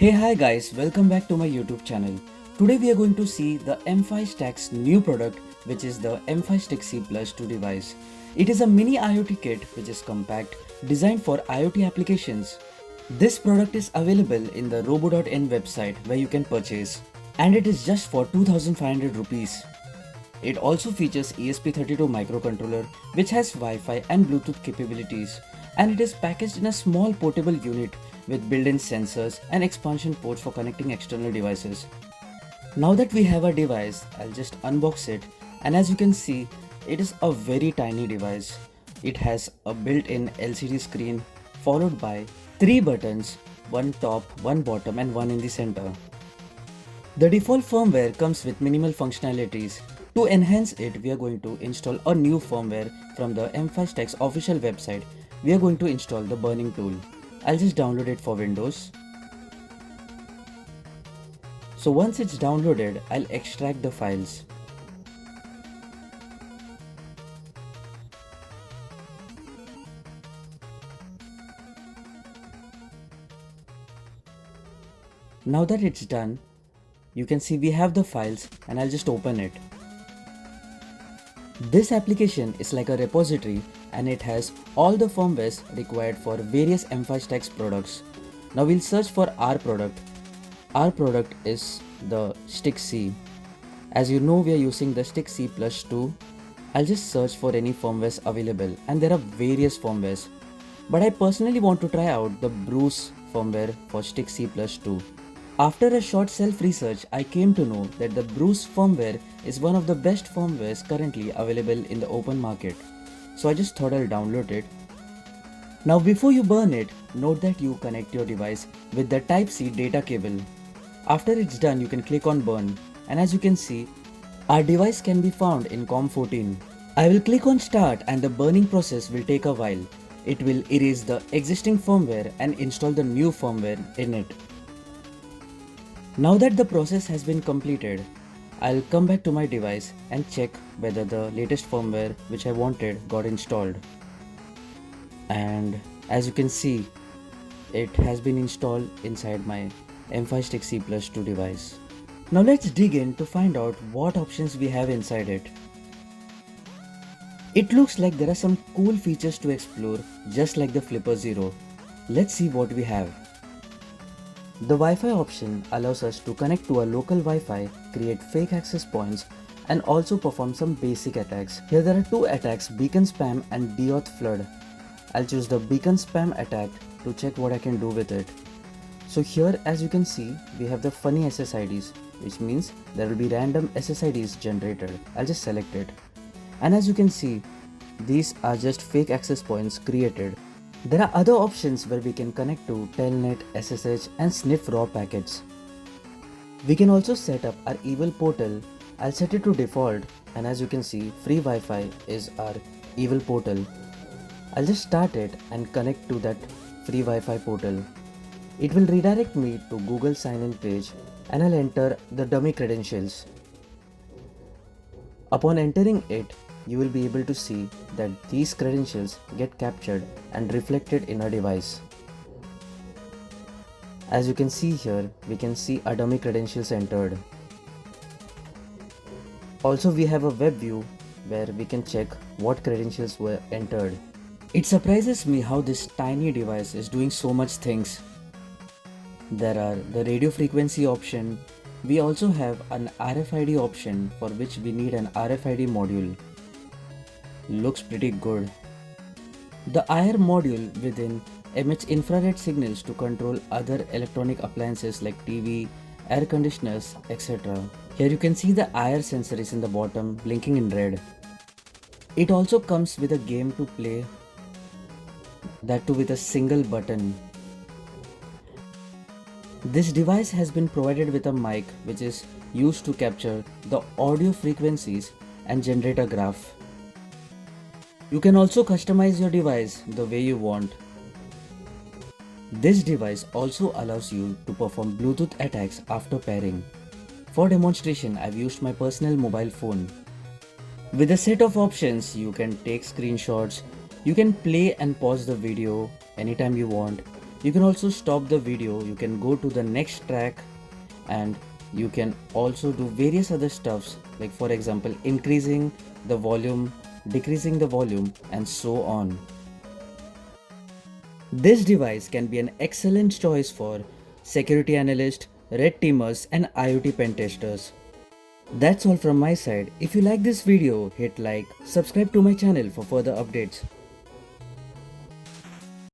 Hi guys, welcome back to my YouTube channel. Today we are going to see the M5StickC's new product, which is the M5StickC Plus2 device. It is a mini IoT kit which is compact, designed for IoT applications. This product is available in the robo.in website where you can purchase, and it is just for 2500 rupees. It also features ESP32 microcontroller which has Wi-Fi and Bluetooth capabilities, and it is packaged in a small portable unit with built-in sensors and expansion ports for connecting external devices. Now that we have a device, I'll just unbox it, and as you can see, it is a very tiny device. It has a built-in LCD screen followed by 3 buttons, one top, one bottom and one in the center. The default firmware comes with minimal functionalities. To enhance it, we are going to install a new firmware from the M5StickC's official website. We are going to install the burning tool. I'll just download it for Windows. So once it's downloaded, I'll extract the files. Now that it's done, you can see we have the files, and I'll just open it. This application is like a repository and it has all the firmwares required for various M5StickC's products. Now we'll search for our product. Our product is the StickC. As you know, we are using the StickC Plus2. I'll just search for any firmwares available, and there are various firmwares. But I personally want to try out the Bruce firmware for StickC Plus2. After a short self-research, I came to know that the Bruce firmware is one of the best firmwares currently available in the open market. So I just thought I'll download it. Now before you burn it, note that you connect your device with the Type-C data cable. After it's done, you can click on burn, and as you can see, our device can be found in COM14. I will click on start and the burning process will take a while. It will erase the existing firmware and install the new firmware in it. Now that the process has been completed, I'll come back to my device and check whether the latest firmware which I wanted got installed. And as you can see, it has been installed inside my M5StickC Plus2 device. Now let's dig in to find out what options we have inside it. It looks like there are some cool features to explore, just like the Flipper Zero. Let's see what we have. The Wi-Fi option allows us to connect to a local Wi-Fi, create fake access points, and also perform some basic attacks. Here there are 2 attacks, beacon spam and deauth flood. I'll choose the beacon spam attack to check what I can do with it. So here, as you can see, we have the funny SSIDs, which means there will be random SSIDs generated. I'll just select it. And as you can see, these are just fake access points created. There are other options where we can connect to Telnet, SSH and sniff raw packets. We can also set up our evil portal. I'll set it to default, and as you can see, free Wi-Fi is our evil portal. I'll just start it and connect to that free Wi-Fi portal. It will redirect me to Google sign-in page, and I'll enter the dummy credentials. Upon entering it, you will be able to see that these credentials get captured and reflected in our device. As you can see here, we can see our dummy credentials entered. Also, we have a web view where we can check what credentials were entered. It surprises me how this tiny device is doing so much things. There are the radio frequency option. We also have an RFID option for which we need an RFID module. Looks pretty good. The IR module within emits infrared signals to control other electronic appliances like TV, air conditioners, etc. Here you can see the IR sensor is in the bottom, blinking in red. It also comes with a game to play, that too with a single button. This device has been provided with a mic which is used to capture the audio frequencies and generate a graph. You can also customize your device the way you want. This device also allows you to perform Bluetooth attacks after pairing. For demonstration, I've used my personal mobile phone. With a set of options, you can take screenshots, you can play and pause the video anytime you want, You can also stop the video, you can go to the next track, and you can also do various other stuffs, like for example increasing the volume, decreasing the volume, and so on. This device can be an excellent choice for security analysts, red teamers, and IoT pen testers. That's all from my side. If you like this video, hit like, subscribe to my channel for further updates.